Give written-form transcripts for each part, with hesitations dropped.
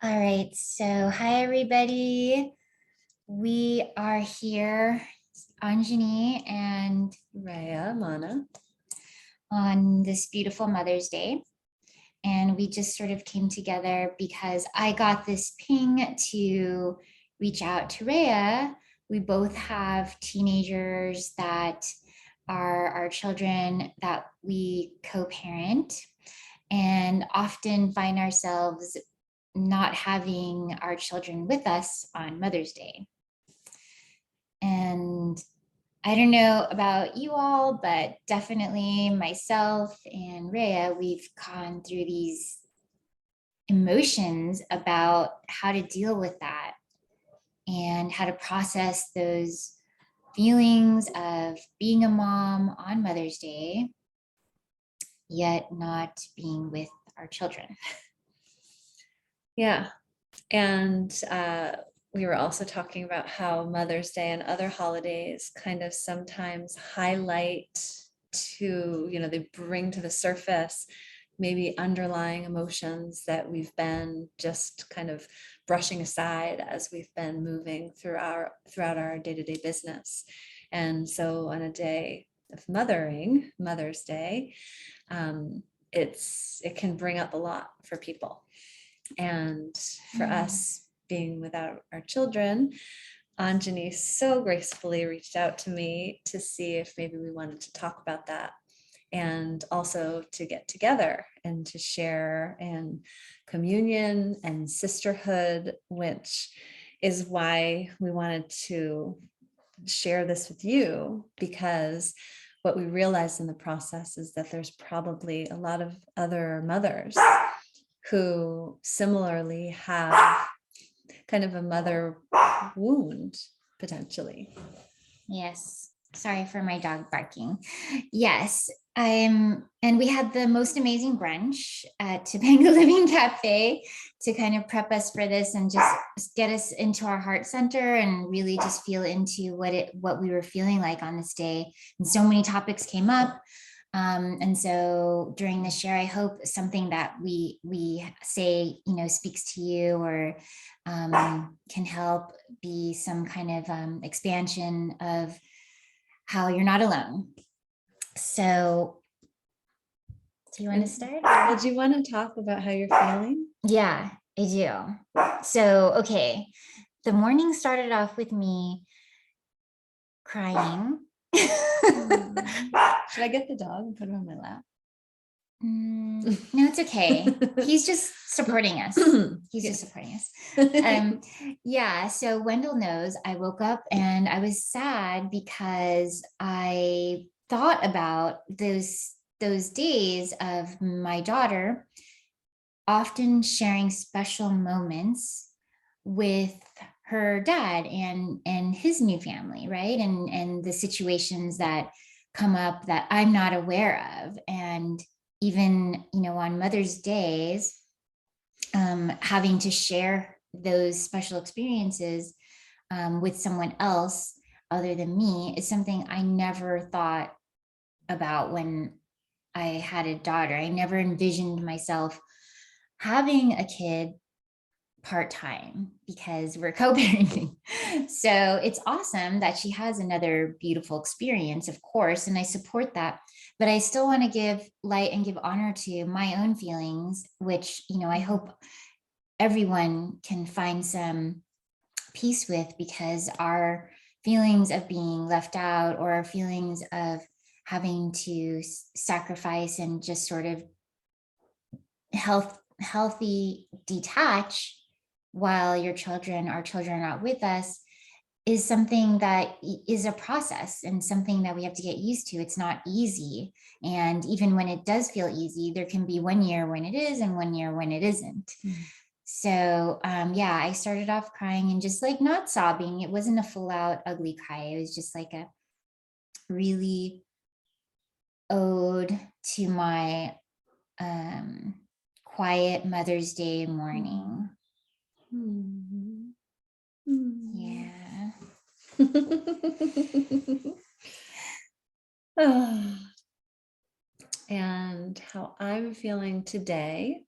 All right, so hi everybody. We are here, Anjani, and Reya Manna. on this beautiful Mother's Day. And we just sort of came together because I got this ping to reach out to Reya. We both have teenagers that are our children that we co-parent and often find ourselves not having our children with us on Mother's Day. And I don't know about you all, but definitely myself and Reya, we've gone through these emotions about how to deal with that and how to process those feelings of being a mom on Mother's Day, yet not being with our children. Yeah. And we were also talking about how Mother's Day and other holidays kind of sometimes highlight they bring to the surface maybe underlying emotions that we've been just kind of brushing aside as we've been moving throughout our day-to-day business. And so on a day of Mother's Day, it can bring up a lot for people. And for us being without our children, Anjani so gracefully reached out to me to see if maybe we wanted to talk about that, and also to get together and to share in communion and sisterhood, which is why we wanted to share this with you, because what we realized in the process is that there's probably a lot of other mothers who similarly have kind of a mother wound potentially. Yes. Sorry for my dog barking. Yes. And we had the most amazing brunch at Topanga Living Cafe to kind of prep us for this and just get us into our heart center and really just feel into what we were feeling like on this day. And so many topics came up. And so during the share, I hope something that we say, speaks to you or can help be some kind of expansion of how you're not alone. So do you want to start? Do you want to talk about how you're feeling? Yeah, I do. So, okay. The morning started off with me crying. Should I get the dog and put him on my lap? No, it's okay. He's just supporting us. He's just supporting us. Yeah. So Wendell knows I woke up and I was sad because I thought about those days of my daughter often sharing special moments with her dad and his new family, right? And the situations that come up that I'm not aware of. And even, on Mother's Days, having to share those special experiences with someone else other than me is something I never thought about when I had a daughter. I never envisioned myself having a kid part-time because we're co-parenting. So it's awesome that she has another beautiful experience, of course, and I support that. But I still want to give light and give honor to my own feelings, which, I hope everyone can find some peace with, because our feelings of being left out or our feelings of having to sacrifice and just sort of healthy detach while our children are not with us is something that is a process and something that we have to get used to. It's not easy. And even when it does feel easy, there can be 1 year when it is and 1 year when it isn't. So yeah, I started off crying and just like not sobbing. It wasn't a full out ugly cry. It was just like a really ode to my quiet Mother's Day morning. Yeah. And how I'm feeling today,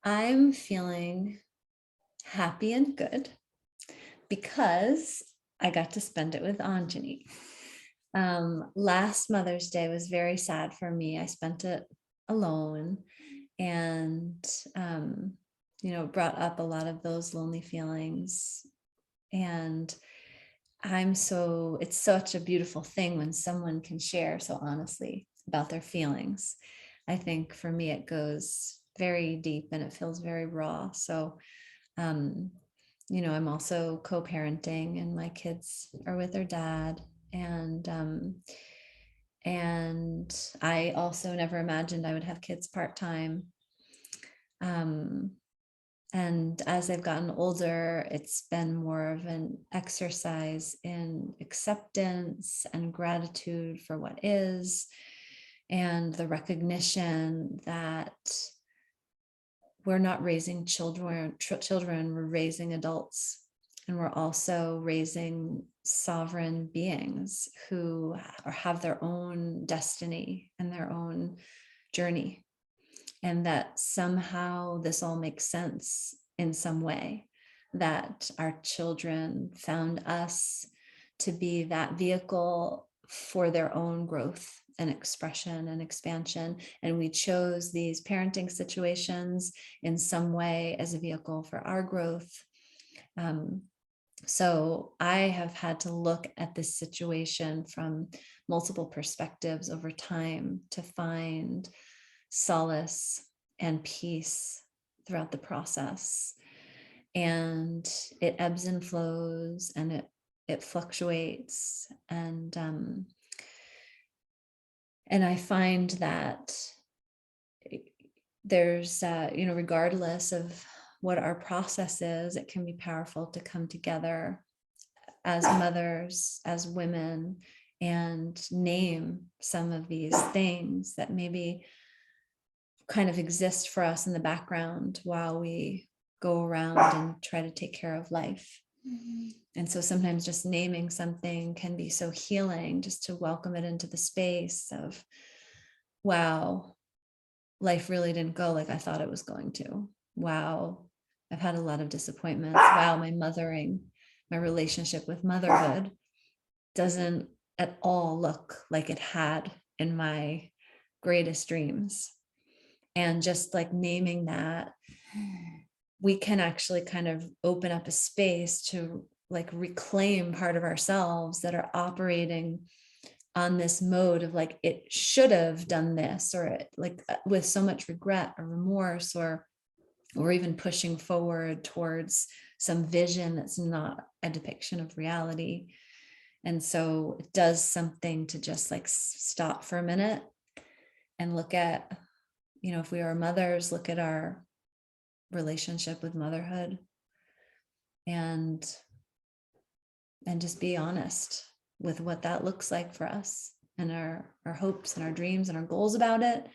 I'm feeling happy and good because I got to spend it with Anjani. Last Mother's Day was very sad for me. I spent it alone, and brought up a lot of those lonely feelings. And it's such a beautiful thing when someone can share so honestly about their feelings. I think for me, it goes very deep and it feels very raw. So, I'm also co-parenting, and my kids are with their dad. And I also never imagined I would have kids part-time. And as I've gotten older, it's been more of an exercise in acceptance and gratitude for what is, and the recognition that we're not raising children, we're raising adults. And we're also raising sovereign beings who have their own destiny and their own journey. And that somehow this all makes sense in some way, that our children found us to be that vehicle for their own growth and expression and expansion. And we chose these parenting situations in some way as a vehicle for our growth. So I have had to look at this situation from multiple perspectives over time to find solace and peace throughout the process. And it ebbs and flows, and it fluctuates. And I find that there's, regardless of what our process is, it can be powerful to come together as mothers, as women, and name some of these things that maybe kind of exist for us in the background while we go around and try to take care of life. Mm-hmm. And so sometimes just naming something can be so healing, just to welcome it into the space of, wow, life really didn't go like I thought it was going to. Wow, I've had a lot of disappointments. Wow, my relationship with motherhood doesn't at all look like it had in my greatest dreams. And just like naming that, we can actually kind of open up a space to like reclaim part of ourselves that are operating on this mode of like, it should have done this, or like with so much regret or remorse, or even pushing forward towards some vision that's not a depiction of reality. And so it does something to just like stop for a minute and look at, if we are mothers, look at our relationship with motherhood, and just be honest with what that looks like for us, and our hopes and our dreams and our goals about it,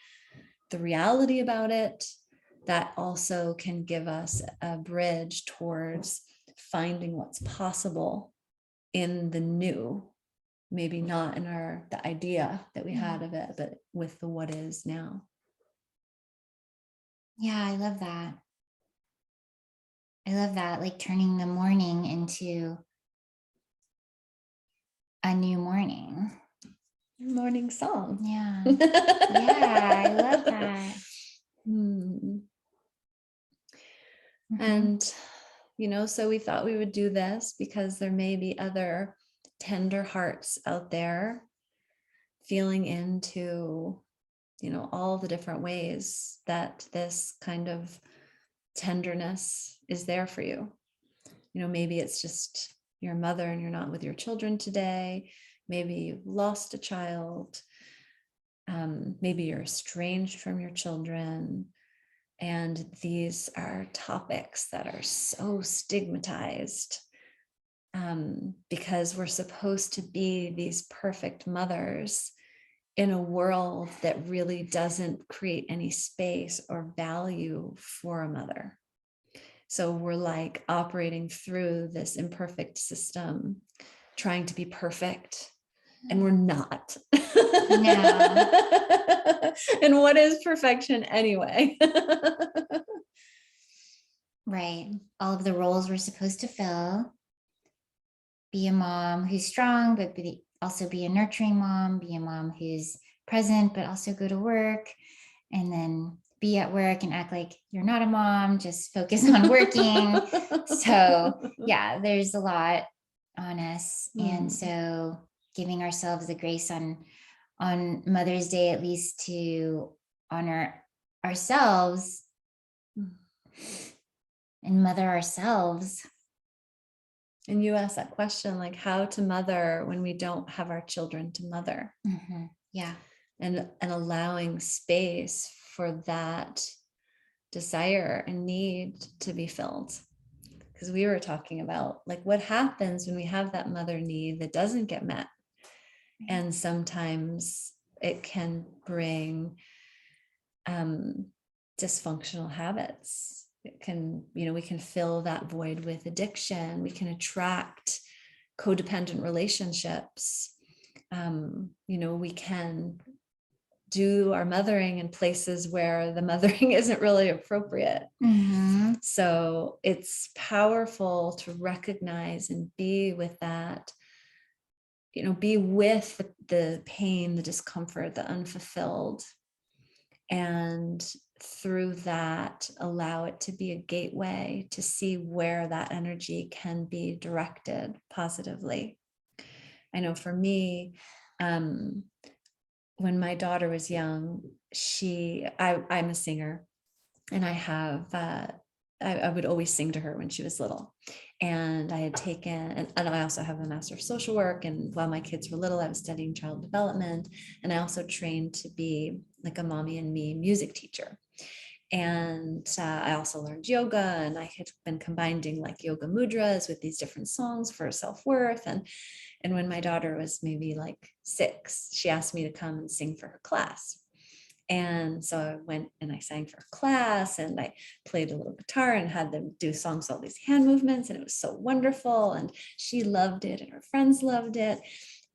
the reality about it. That also can give us a bridge towards finding what's possible in the new, maybe not in the idea that we had of it, but with the what is now. Yeah, I love that. Like turning the morning into a new morning. Morning song. Yeah. Yeah, I love that. Mm-hmm. And, so we thought we would do this because there may be other tender hearts out there feeling into, all the different ways that this kind of tenderness is there for you. Maybe it's just your mother and you're not with your children today. Maybe you've lost a child. Maybe you're estranged from your children. And these are topics that are so stigmatized, because we're supposed to be these perfect mothers in a world that really doesn't create any space or value for a mother. So we're like operating through this imperfect system, trying to be perfect, and we're not. No. And what is perfection anyway? Right. All of the roles we're supposed to fill. Be a mom who's strong, but also be a nurturing mom, be a mom who's present, but also go to work, and then be at work and act like you're not a mom, just focus on working. So yeah, there's a lot on us. And so giving ourselves the grace on Mother's Day, at least to honor ourselves and mother ourselves. And you asked that question, like how to mother when we don't have our children to mother. Yeah. And allowing space for that desire and need to be filled. Because we were talking about like what happens when we have that mother need that doesn't get met. And sometimes it can bring dysfunctional habits. It can, we can fill that void with addiction. We can attract codependent relationships. We can do our mothering in places where the mothering isn't really appropriate. So it's powerful to recognize and be with that, be with the pain, the discomfort, the unfulfilled, and through that allow it to be a gateway to see where that energy can be directed positively. I know for me, when my daughter was young, I'm a singer, and I would always sing to her when she was little. And I had taken, and I also have a master of social work. And while my kids were little, I was studying child development. And I also trained to be like a mommy and me music teacher. And I also learned yoga, and I had been combining like yoga mudras with these different songs for self-worth. And when my daughter was maybe like 6, she asked me to come and sing for her class. And so I went and I sang for class, and I played a little guitar and had them do songs, all these hand movements. And it was so wonderful. And she loved it, and her friends loved it.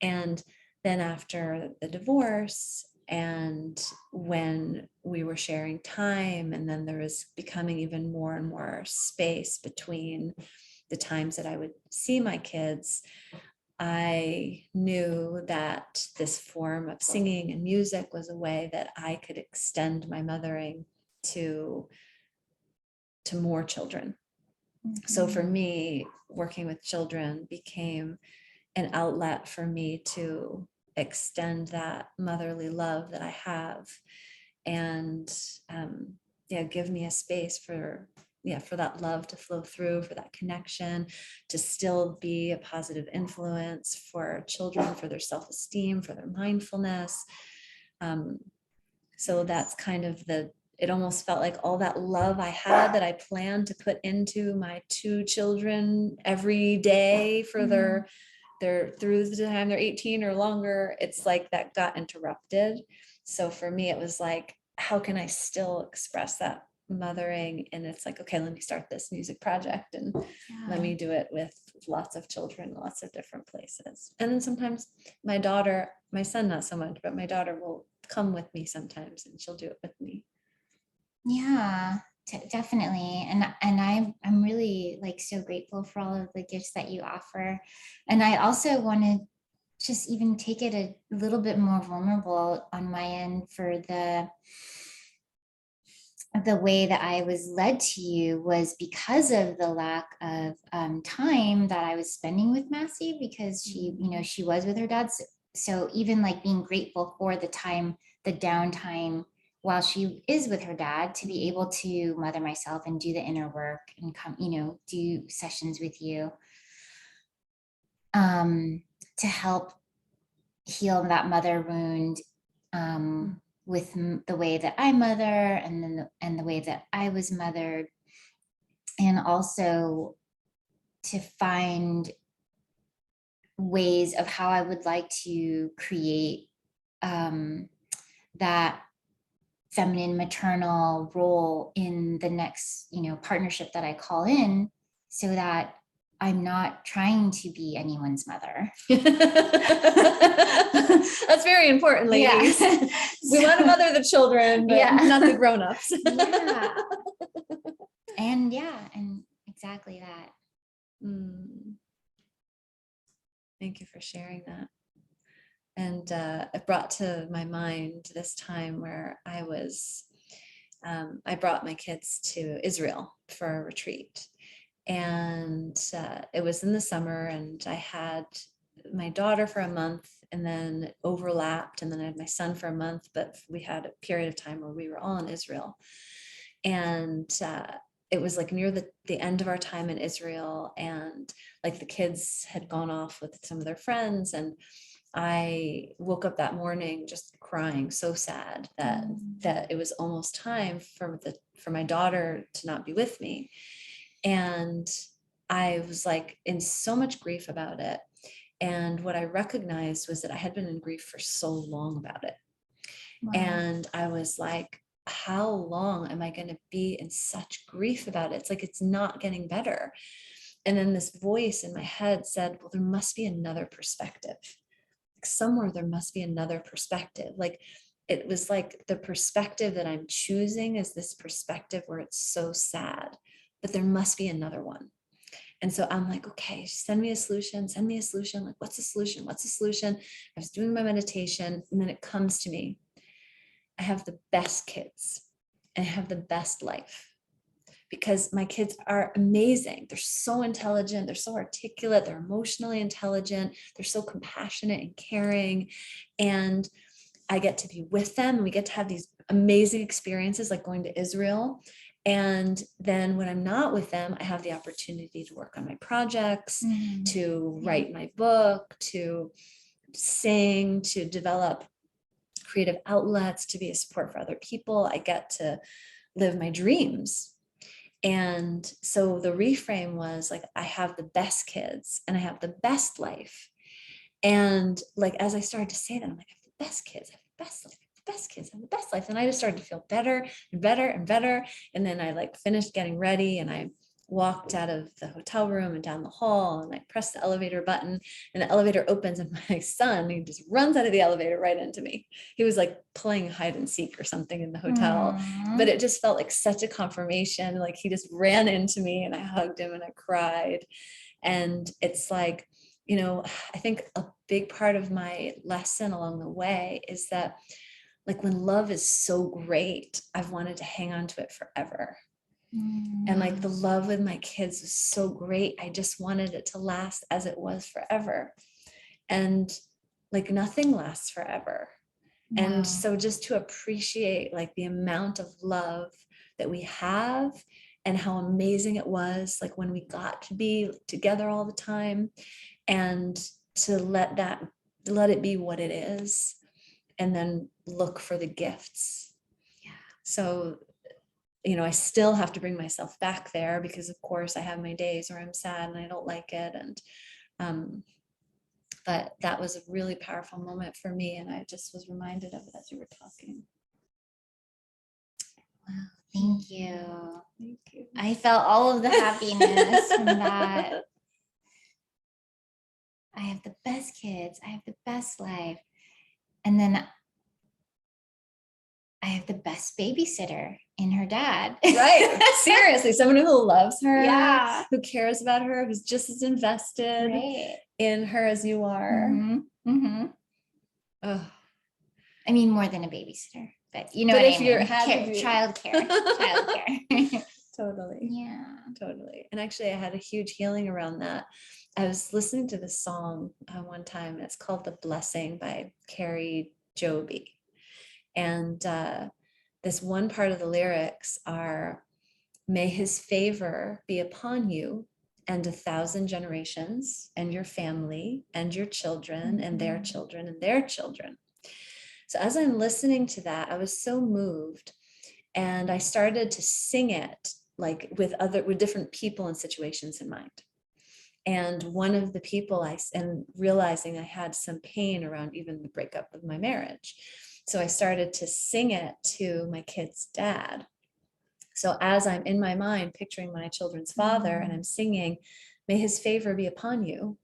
And then after the divorce, and when we were sharing time, and then there was becoming even more and more space between the times that I would see my kids, I knew that this form of singing and music was a way that I could extend my mothering to more children. So for me, working with children became an outlet for me to extend that motherly love that I have, and give me a space for that love to flow through, for that connection, to still be a positive influence for children, for their self-esteem, for their mindfulness. So that's kind of it almost felt like all that love I had that I planned to put into my 2 children every day for their through the time they're 18 or longer, it's like that got interrupted. So for me, it was like, how can I still express that mothering? And it's like, okay, let me start this music project, and let me do it with lots of children, lots of different places. And then sometimes my son, not so much, but my daughter will come with me sometimes, and she'll do it with me. Yeah, definitely. And I'm really like so grateful for all of the gifts that you offer. And I also want to just even take it a little bit more vulnerable on my end for the way that I was led to you was because of the lack of time that I was spending with Massey, because she was with her dad. So even like being grateful for the time, the downtime while she is with her dad, to be able to mother myself and do the inner work and come, do sessions with you to help heal that mother wound, with the way that I mother, and then the way that I was mothered, and also to find ways of how I would like to create that feminine maternal role in the next partnership that I call in, so that I'm not trying to be anyone's mother. That's very important, ladies. Yeah. We want to mother the children, but not the grown-ups. Yeah. And exactly that. Thank you for sharing that. And it brought to my mind this time where I brought my kids to Israel for a retreat. And it was in the summer, and I had my daughter for a month, and then it overlapped, and then I had my son for a month, but we had a period of time where we were all in Israel. And it was like near the end of our time in Israel, and like the kids had gone off with some of their friends, and I woke up that morning just crying, so sad that it was almost time for my daughter to not be with me. And I was like in so much grief about it. And what I recognized was that I had been in grief for so long about it. Wow. And I was like, how long am I going to be in such grief about it? It's like, it's not getting better. And then this voice in my head said, well, there must be another perspective. Like somewhere there must be another perspective. Like it was like the perspective that I'm choosing is this perspective where it's so sad, but there must be another one. And so I'm like, okay, send me a solution, send me a solution. Like, what's the solution? What's the solution? I was doing my meditation, and then it comes to me. I have the best kids and I have the best life because my kids are amazing. They're so intelligent. They're so articulate. They're emotionally intelligent. They're so compassionate and caring. And I get to be with them, and we get to have these amazing experiences like going to Israel. And then when I'm not with them, I have the opportunity to work on my projects, to write my book, to sing, to develop creative outlets, to be a support for other people. I get to live my dreams. And so the reframe was like, I have the best kids and I have the best life. And like, as I started to say that, I'm like, I have the best kids, I have the best life, the best kids, I have the best life. And I just started to feel better and better and better. And then I like finished getting ready, and I walked out of the hotel room and down the hall, and I pressed the elevator button, and the elevator opens, and my son, he just runs out of the elevator right into me. He was like playing hide and seek or something in the hotel, but it just felt like such a confirmation. Like he just ran into me, and I hugged him and I cried. And it's like, you know, I think a big part of my lesson along the way is that like when love is so great, I've wanted to hang on to it forever. And like the love with my kids was so great, I just wanted it to last as it was forever. And like nothing lasts forever. And so just to appreciate like the amount of love that we have and how amazing it was, like when we got to be together all the time, and to let it be what it is, and then look for the gifts. Yeah. So, you know, I still have to bring myself back there because of course I have my days where I'm sad and I don't like it. And, but that was a really powerful moment for me. And I just was reminded of it as you were talking. Wow. Thank you. Thank you. I felt all of the happiness from that. I have the best kids. I have the best life. And then I have the best babysitter in her dad. Right. Seriously, someone who loves her, Yeah. who cares about her, who's just as invested in her as you are. I mean, more than a babysitter, but you know, but what if I you're mean. childcare. Totally. Yeah, totally. And actually I had a huge healing around that. I was listening to this song one time. It's called The Blessing by Carrie Joby. And this one part of the lyrics are, may his favor be upon you and 1,000 generations, and your family and your children and their children and their children. So as I'm listening to that, I was so moved, and I started to sing it like with different people and situations in mind. And one of the people and realizing I had some pain around even the breakup of my marriage. So I started to sing it to my kid's dad. So as I'm in my mind picturing my children's father, and I'm singing, may his favor be upon you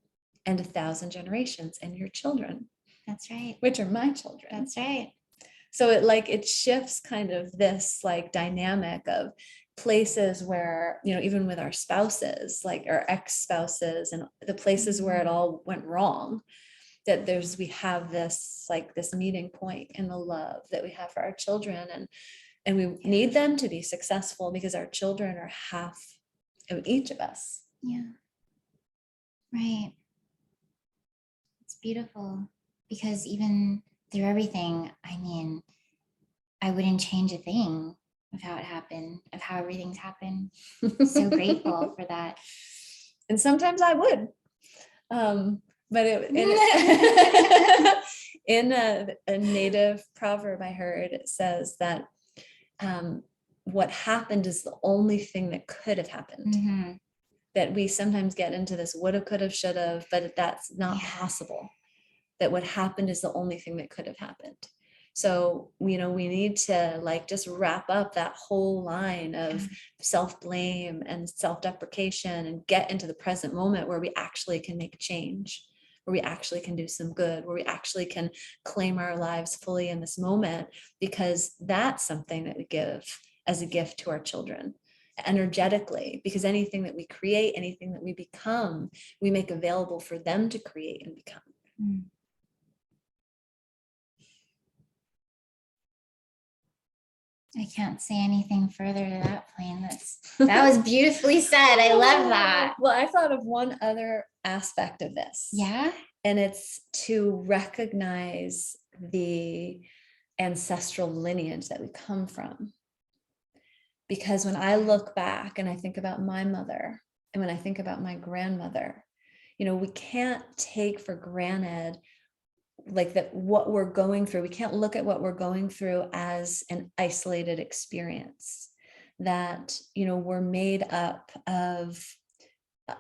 and 1,000 generations and your children. That's right. Which are my children. That's right. So it shifts kind of this like dynamic of places where, even with our spouses, like our ex-spouses, and the places where it all went wrong, that we have this meeting point in the love that we have for our children, and we need them to be successful because our children are half of each of us. Yeah. Right. It's beautiful, because even through everything, I mean, I wouldn't change a thing of how it happened, of how everything's happened. So grateful for that. And sometimes I would. But in a native proverb I heard, it says that what happened is the only thing that could have happened. Mm-hmm. That we sometimes get into this woulda, coulda, shoulda, but that's not possible. That what happened is the only thing that could have happened. So, we need to just wrap up that whole line of self-blame and self-deprecation and get into the present moment where we actually can make change, where we actually can do some good, where we actually can claim our lives fully in this moment, because that's something that we give as a gift to our children energetically, because anything that we create, anything that we become, we make available for them to create and become. Mm. I can't say anything further to that point. That was beautifully said. I love that. Well, I thought of one other aspect of this. Yeah. And it's to recognize the ancestral lineage that we come from. Because when I look back and I think about my mother, and when I think about my grandmother, we can't take for granted that what we're going through. We can't look at what we're going through as an isolated experience, that we're made up of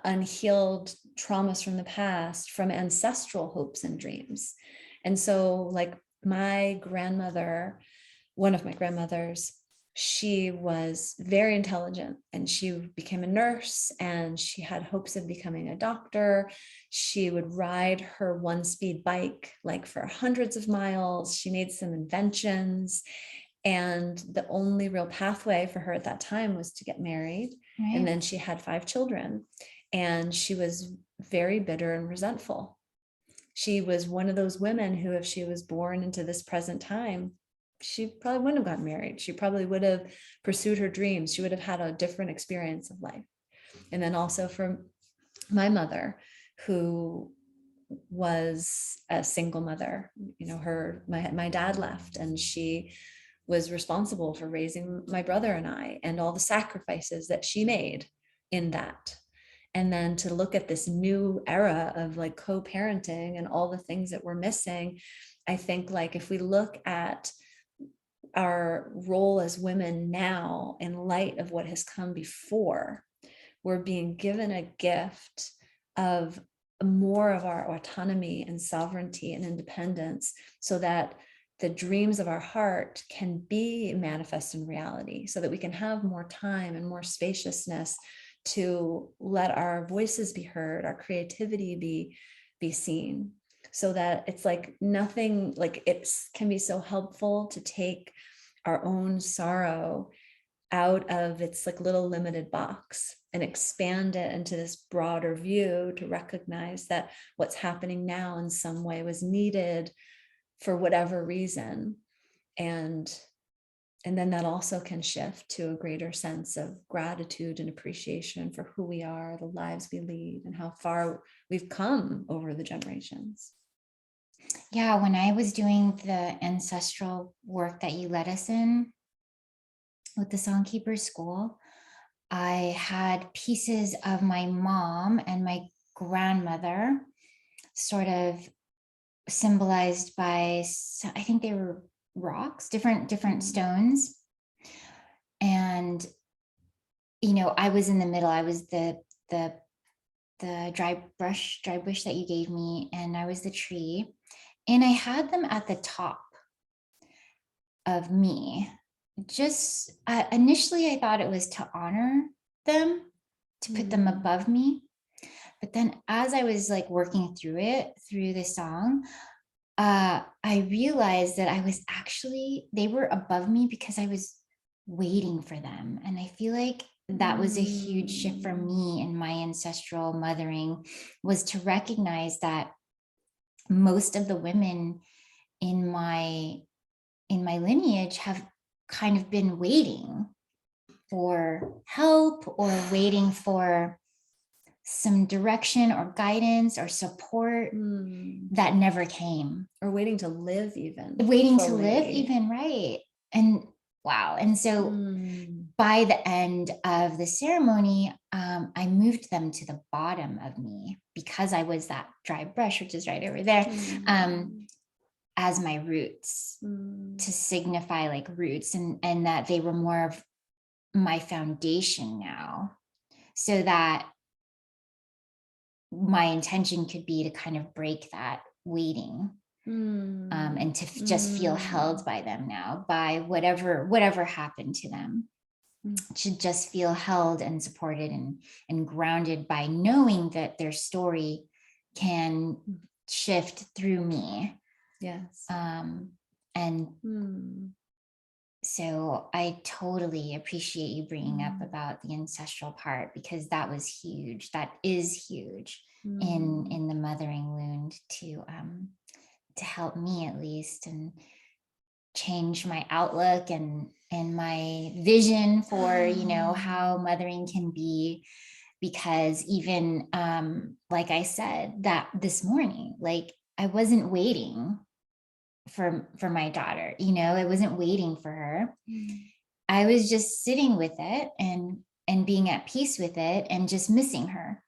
unhealed traumas from the past, from ancestral hopes and dreams. And so my grandmother, one of my grandmothers, she was very intelligent, and she became a nurse, and she had hopes of becoming a doctor. She would ride her one-speed bike for hundreds of miles. She made some inventions, and the only real pathway for her at that time was to get married. Right. And then she had 5 children, and she was very bitter and resentful. She was one of those women who, if she was born into this present time, she probably wouldn't have gotten married. She probably would have pursued her dreams. She would have had a different experience of life. And then also for my mother, who was a single mother, my dad left, and she was responsible for raising my brother and I, and all the sacrifices that she made in that. And then to look at this new era of co-parenting and all the things that we're missing, I think if we look at our role as women now in light of what has come before, we're being given a gift of more of our autonomy and sovereignty and independence, so that the dreams of our heart can be manifest in reality, so that we can have more time and more spaciousness to let our voices be heard, our creativity be seen. So that it's nothing, it can be so helpful to take our own sorrow out of its little limited box and expand it into this broader view, to recognize that what's happening now in some way was needed for whatever reason. And then that also can shift to a greater sense of gratitude and appreciation for who we are, the lives we lead, and how far we've come over the generations. Yeah, when I was doing the ancestral work that you led us in with the Songkeeper School, I had pieces of my mom and my grandmother sort of symbolized by, I think they were rocks, different stones. And, I was in the middle. I was the dry bush that you gave me, and I was the tree. And I had them at the top of me. Just initially, I thought it was to honor them, to put them above me. But then as I was working through the song, I realized that they were above me because I was waiting for them. And I feel like that was a huge shift for me in my ancestral mothering, was to recognize that most of the women in my lineage have kind of been waiting for help or waiting for some direction or guidance or support that never came. Or waiting to live even. Waiting to fully. live even, right. And wow. And so by the end of the ceremony, I moved them to the bottom of me because I was that dry brush, which is right over there, as my roots, to signify like roots, and that they were more of my foundation now, so that my intention could be to kind of break that waiting, and to just feel held by them now, by whatever happened to them, to just feel held and supported and grounded by knowing that their story can shift through me. Yes. And so I totally appreciate you bringing up about the ancestral part, because that was huge. That is huge in the mothering wound, to help me at least, and change my outlook and my vision for, how mothering can be. Because even like I said that this morning, like I wasn't waiting for my daughter, I wasn't waiting for her. I was just sitting with it and being at peace with it, and just missing her.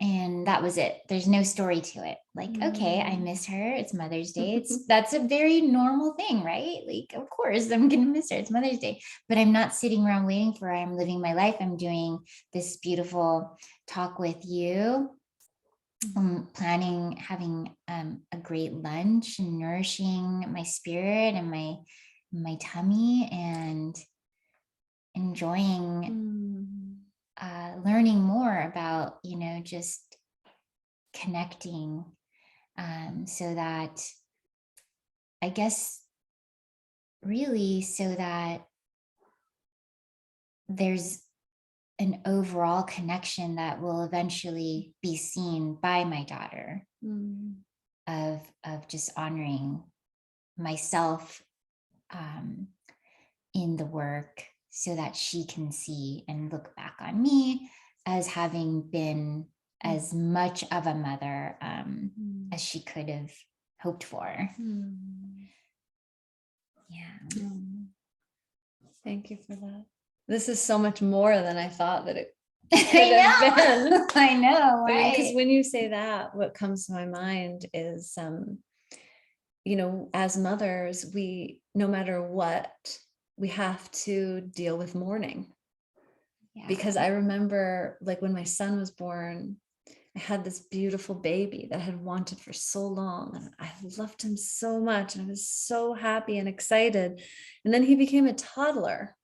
And that was it. There's no story to it. Like, okay, I miss her. It's Mother's Day. That's a very normal thing, right? Like, of course, I'm going to miss her. It's Mother's Day. But I'm not sitting around waiting for her. I'm living my life. I'm doing this beautiful talk with you. I'm planning having a great lunch and nourishing my spirit and my tummy, and enjoying learning more about, just connecting, so that, I guess, really, so that there's an overall connection that will eventually be seen by my daughter, of just honoring myself in the work, so that she can see and look back on me as having been as much of a mother as she could have hoped for. Yeah. Thank you for that. This is so much more than I thought that it I know. I know, right? Because when you say that, what comes to my mind is, as mothers, we, no matter what, we have to deal with mourning. Yeah. Because I remember, like, when my son was born, I had this beautiful baby that I had wanted for so long, and I loved him so much, and I was so happy and excited. And then he became a toddler,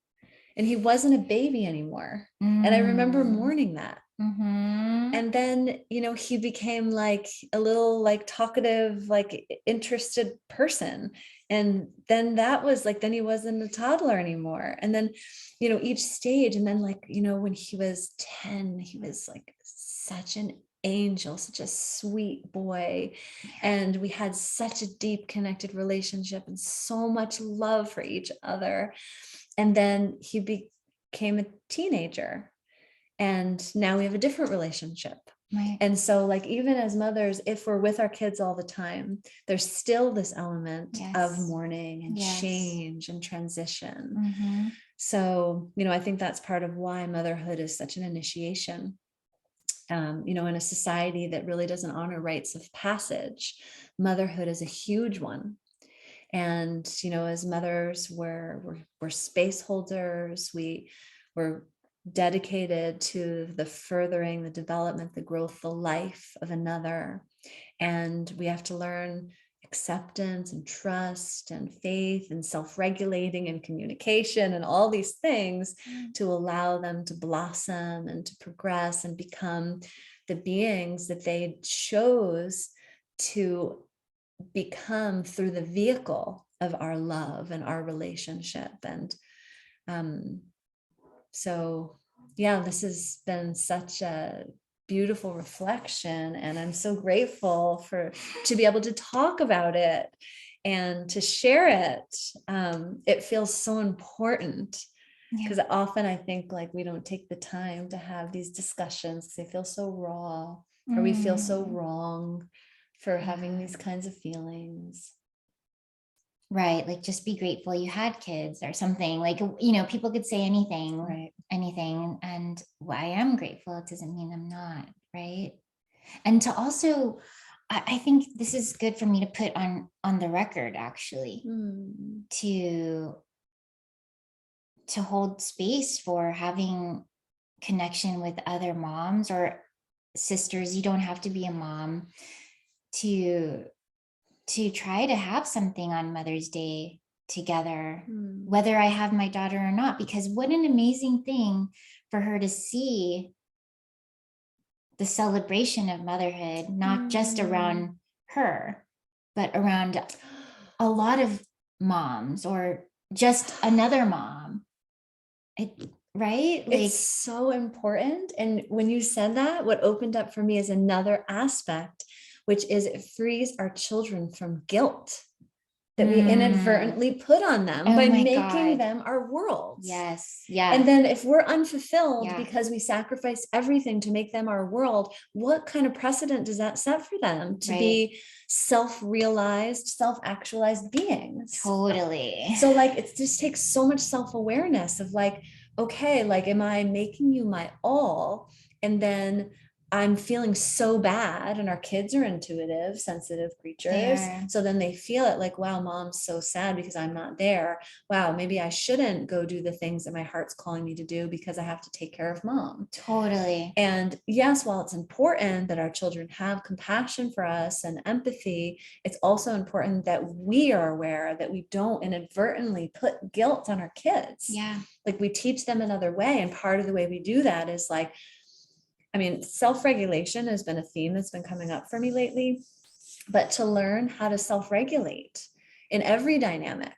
and he wasn't a baby anymore. And I remember mourning that. And then, he became like a little, like, talkative, like, interested person. And then that was like, then he wasn't a toddler anymore. And then, each stage. And then, like, when he was 10, he was like such an angel, such a sweet boy. And we had such a deep connected relationship and so much love for each other. And then he became a teenager, and now we have a different relationship. Right. And so, like, even as mothers, if we're with our kids all the time, there's still this element of mourning and change and transition. So, I think that's part of why motherhood is such an initiation. In a society that really doesn't honor rites of passage, motherhood is a huge one. And, as mothers, we're space holders. We're dedicated to the furthering, the development, the growth, the life of another. And we have to learn acceptance and trust and faith and self-regulating and communication and all these things to allow them to blossom and to progress and become the beings that they chose to become through the vehicle of our love and our relationship. And so, yeah, this has been such a beautiful reflection, and I'm so grateful to be able to talk about it and to share it. It feels so important, because often I think like we don't take the time to have these discussions because they feel so raw, or we feel so wrong for having these kinds of feelings. Right. Like just be grateful you had kids or something. Like, you know, people could say anything, Right. anything. And I am grateful. It doesn't mean I'm not. Right. And to also, I think this is good for me to put on the record, actually, to hold space for having connection with other moms or sisters. You don't have to be a mom to try to have something on Mother's Day together, whether I have my daughter or not, because what an amazing thing for her to see the celebration of motherhood, not just around her, but around a lot of moms or just another mom. Right? Like, it's so important. And when you said that, what opened up for me is another aspect, which is it frees our children from guilt that we inadvertently put on them by making them our worlds. Yes. Yeah. And then if we're unfulfilled because we sacrificed everything to make them our world, what kind of precedent does that set for them to be self-realized, self-actualized beings? Totally. So like, it just takes so much self-awareness of like, okay, like, am I making you my all? And then I'm feeling so bad, and our kids are intuitive, sensitive creatures. So then they feel it like, wow, mom's so sad because I'm not there. Wow, maybe I shouldn't go do the things that my heart's calling me to do because I have to take care of mom. Totally. And yes, while it's important that our children have compassion for us and empathy, it's also important that we are aware that we don't inadvertently put guilt on our kids. Yeah. Like, we teach them another way. And part of the way we do that is like, I mean, self-regulation has been a theme that's been coming up for me lately, but to learn how to self-regulate in every dynamic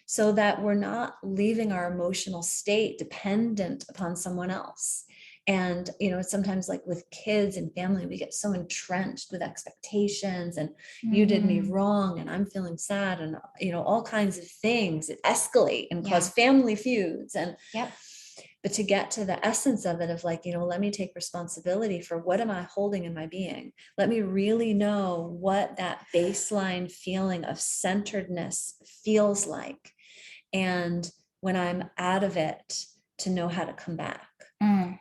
so that we're not leaving our emotional state dependent upon someone else. And, you know, sometimes like with kids and family, we get so entrenched with expectations and you did me wrong and I'm feeling sad and, you know, all kinds of things that escalate and cause family feuds. And but to get to the essence of it, of like, you know, let me take responsibility for what am I holding in my being? Let me really know what that baseline feeling of centeredness feels like. And when I'm out of it, to know how to come back.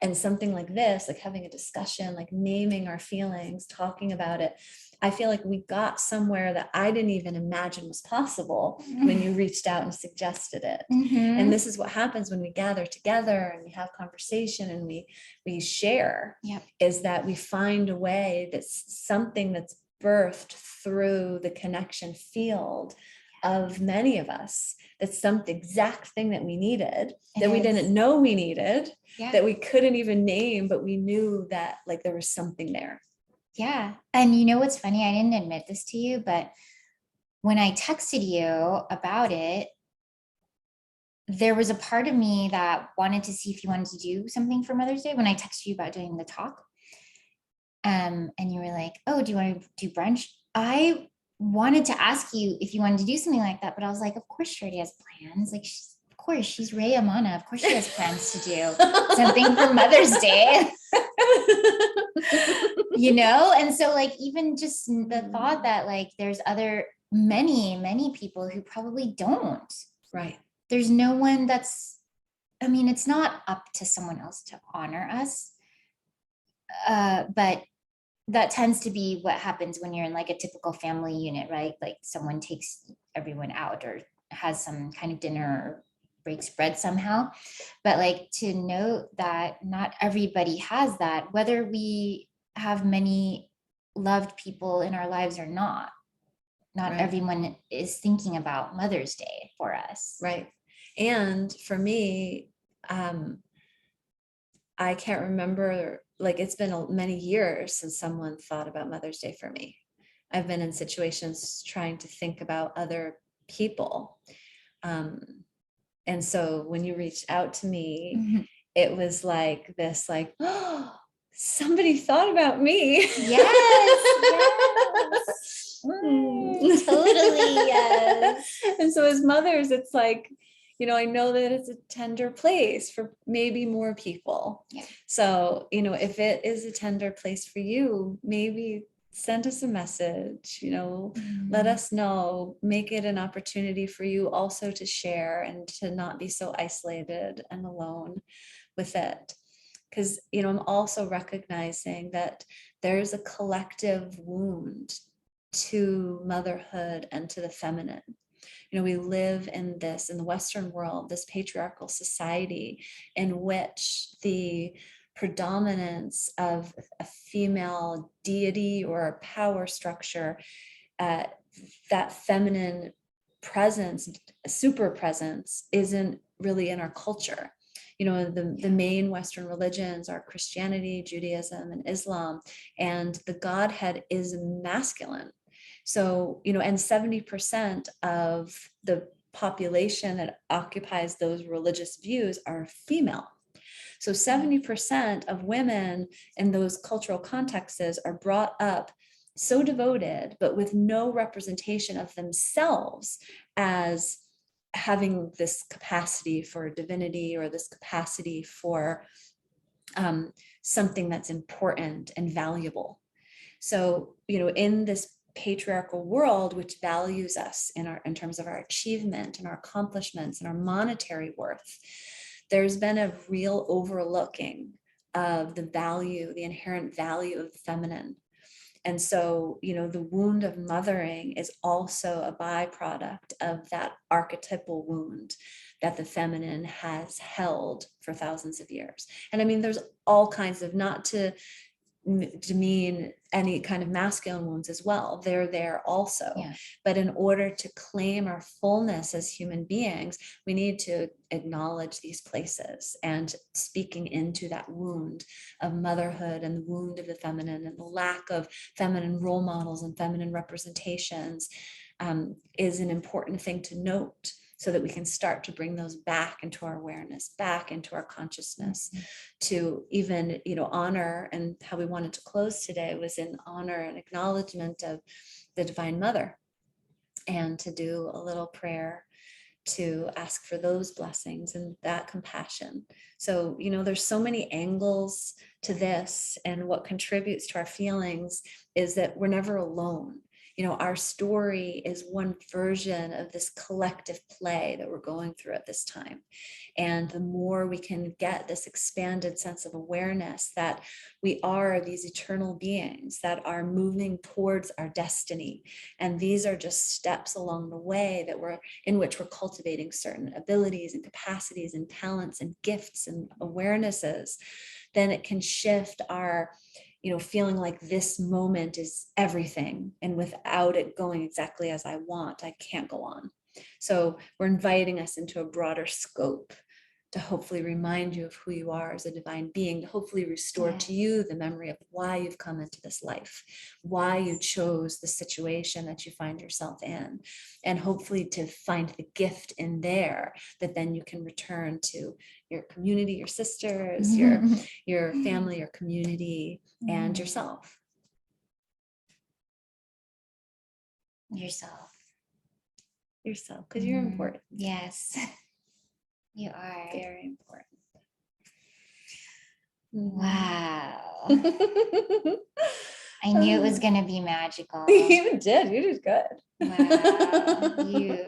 And something like this, like having a discussion, like naming our feelings, talking about it, I feel like we got somewhere that I didn't even imagine was possible when you reached out and suggested it. And this is what happens when we gather together and we have conversation and we share, is that we find a way that's something that's birthed through the connection field of many of us. That's some exact thing that we needed, that we didn't know we needed, that we couldn't even name, but we knew that like there was something there. Yeah. And you know what's funny? I didn't admit this to you, but when I texted you about it, there was a part of me that wanted to see if you wanted to do something for Mother's Day when I texted you about doing the talk. And you were like, oh, do you want to do brunch? I wanted to ask you if you wanted to do something like that, but I was like, of course she already has plans. Like, of course, she's Reya Manna. Of course she has plans to do something for Mother's Day. You know? And so like, even just the thought that like, there's many people who probably don't. Right. There's no one I mean, it's not up to someone else to honor us. But that tends to be what happens when you're in like a typical family unit, right? Like someone takes everyone out or has some kind of dinner or breaks bread somehow. But like to note that not everybody has that, whether we have many loved people in our lives or not. Not everyone is thinking about Mother's Day for us. Right. And for me, I can't remember, like it's been many years since someone thought about Mother's Day for me. I've been in situations trying to think about other people. And so when you reached out to me, Mhm. it was like this, like, oh, somebody thought about me. Yes, yes. Totally, yes. And so as mothers, it's like, I know that it's a tender place for maybe more people. Yeah. So, if it is a tender place for you, maybe send us a message, let us know, make it an opportunity for you also to share and to not be so isolated and alone with it. Because, I'm also recognizing that there's a collective wound to motherhood and to the feminine. We live in the Western world, this patriarchal society in which the predominance of a female deity or power structure, that feminine presence, super presence, isn't really in our culture. The main Western religions are Christianity, Judaism, and Islam, and the Godhead is masculine. So, and 70% of the population that occupies those religious views are female. So 70% of women in those cultural contexts are brought up so devoted, but with no representation of themselves as having this capacity for divinity or this capacity for something that's important and valuable. So, in this patriarchal world, which values us in terms of our achievement and our accomplishments and our monetary worth, there's been a real overlooking of the inherent value of the feminine. And so, the wound of mothering is also a byproduct of that archetypal wound that the feminine has held for thousands of years. And I mean, there's all kinds of, not to demean any kind of masculine wounds as well. They're there also. Yeah. But in order to claim our fullness as human beings, we need to acknowledge these places, and speaking into that wound of motherhood and the wound of the feminine and the lack of feminine role models and feminine representations is an important thing to note, so that we can start to bring those back into our awareness, back into our consciousness, to even, honor. And how we wanted to close today was in honor and acknowledgement of the Divine Mother, and to do a little prayer to ask for those blessings and that compassion. So, there's so many angles to this, and what contributes to our feelings is that we're never alone. Our story is one version of this collective play that we're going through at this time. And the more we can get this expanded sense of awareness that we are these eternal beings that are moving towards our destiny, and these are just steps along the way in which we're cultivating certain abilities and capacities and talents and gifts and awarenesses, then it can shift our feeling like this moment is everything, and without it going exactly as I want, I can't go on. So we're inviting us into a broader scope to hopefully remind you of who you are as a divine being, to hopefully restore to you the memory of why you've come into this life, why you chose the situation that you find yourself in, and hopefully to find the gift in there that then you can return to your community, your sisters, your family, your community, and yourself. Yourself, because you're important. Yes, you are Very important. Wow. I knew it was going to be magical. You did good. Wow, you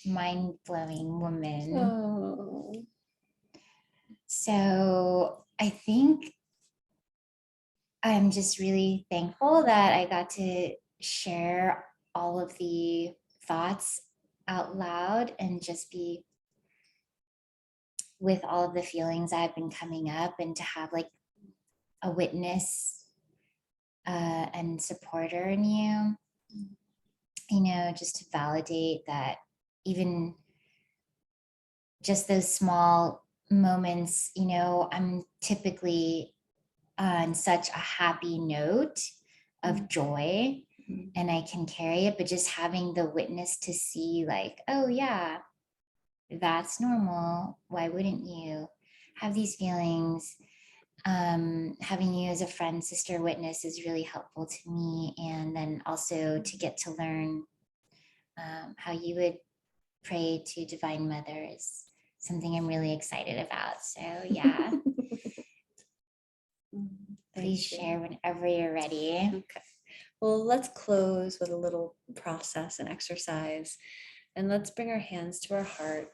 mind-blowing woman. Oh. So I think I'm just really thankful that I got to share all of the thoughts out loud and just be with all of the feelings that have been coming up, and to have like a witness and supporter in you, just to validate that even just those small moments, I'm typically on such a happy note of joy and I can carry it, but just having the witness to see like, oh yeah, that's normal. Why wouldn't you have these feelings? Having you as a friend, sister, witness is really helpful to me. And then also to get to learn how you would pray to Divine Mother is something I'm really excited about. So yeah, please share whenever you're ready. Okay. Well, let's close with a little process and exercise. And let's bring our hands to our heart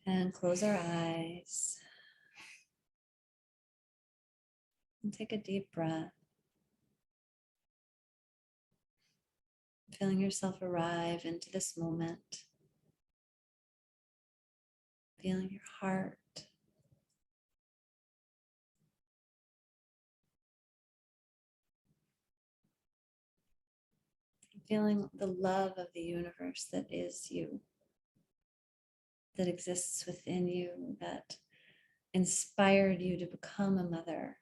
and close our eyes. And take a deep breath. Feeling yourself arrive into this moment. Feeling your heart. Feeling the love of the universe that is you, that exists within you, that inspired you to become a mother.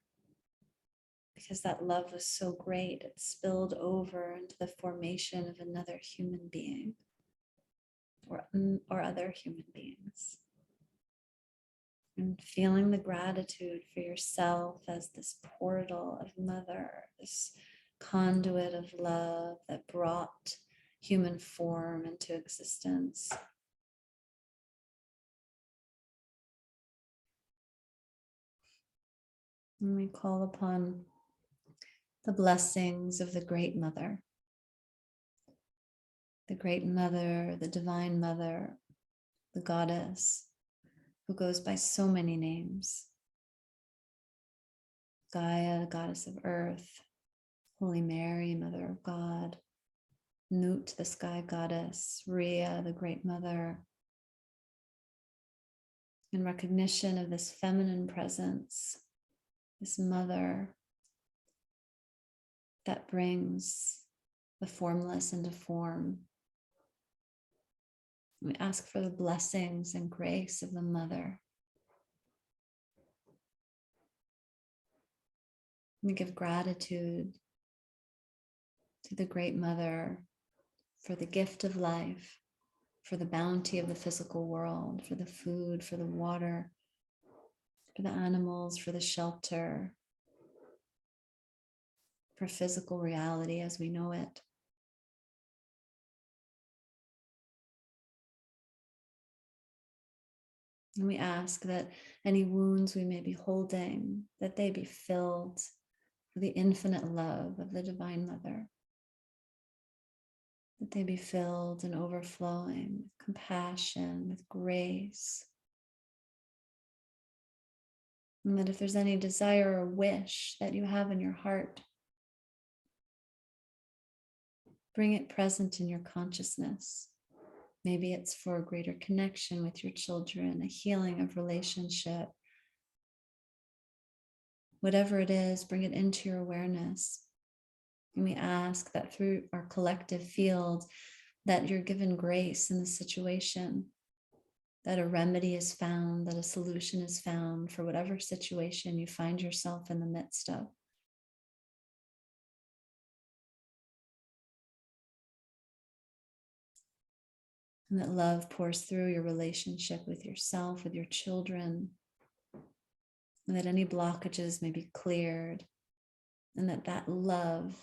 Because that love was so great, it spilled over into the formation of another human being or other human beings. And feeling the gratitude for yourself as this portal of mother, this conduit of love that brought human form into existence. And we call upon the blessings of the Great Mother, the Divine Mother, the Goddess, who goes by so many names. Gaia, the Goddess of Earth, Holy Mary, Mother of God, Nut, the Sky Goddess, Reya, the Great Mother. In recognition of this feminine presence, this Mother that brings the formless into form. We ask for the blessings and grace of the Mother. We give gratitude to the Great Mother for the gift of life, for the bounty of the physical world, for the food, for the water, for the animals, for the shelter, for physical reality as we know it. And we ask that any wounds we may be holding, that they be filled with the infinite love of the Divine Mother, that they be filled and overflowing with compassion, with grace. And that if there's any desire or wish that you have in your heart, bring it present in your consciousness. Maybe it's for a greater connection with your children, a healing of relationship. Whatever it is, bring it into your awareness. And we ask that through our collective field, that you're given grace in the situation, that a remedy is found, that a solution is found for whatever situation you find yourself in the midst of. And that love pours through your relationship with yourself, with your children, and that any blockages may be cleared, and that love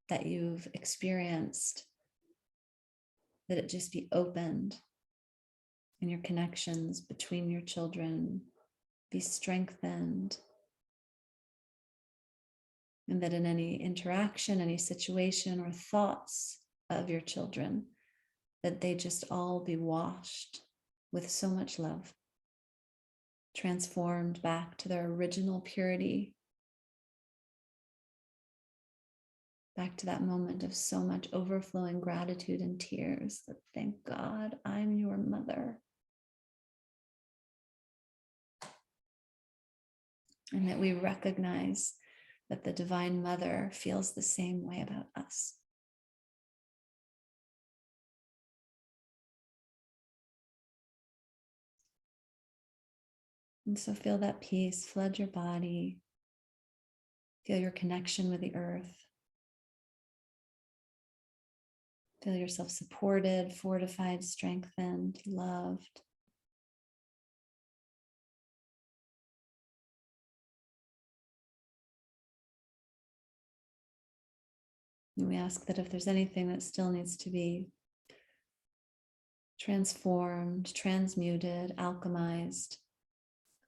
that you've experienced, that it just be opened, and your connections between your children be strengthened, and that in any interaction, any situation or thoughts of your children, that they just all be washed with so much love, transformed back to their original purity, back to that moment of so much overflowing gratitude and tears that thank God I'm your mother. And that we recognize that the Divine Mother feels the same way about us. And so feel that peace flood your body. Feel your connection with the earth. Feel yourself supported, fortified, strengthened, loved. And we ask that if there's anything that still needs to be transformed, transmuted, alchemized,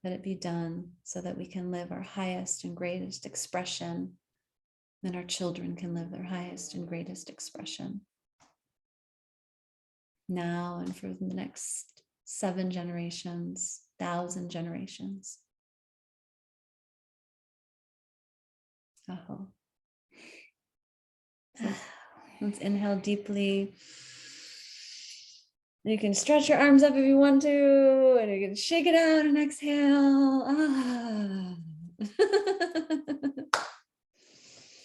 that it be done so that we can live our highest and greatest expression, and our children can live their highest and greatest expression. Now and for the next 7 generations, 1,000 generations. Aho. So let's inhale deeply. You can stretch your arms up if you want to, and you can shake it out and exhale.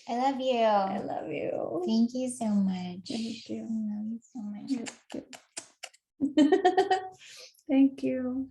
I love you. I love you. Thank you so much. Thank you. I love you so much. Thank you. Thank you.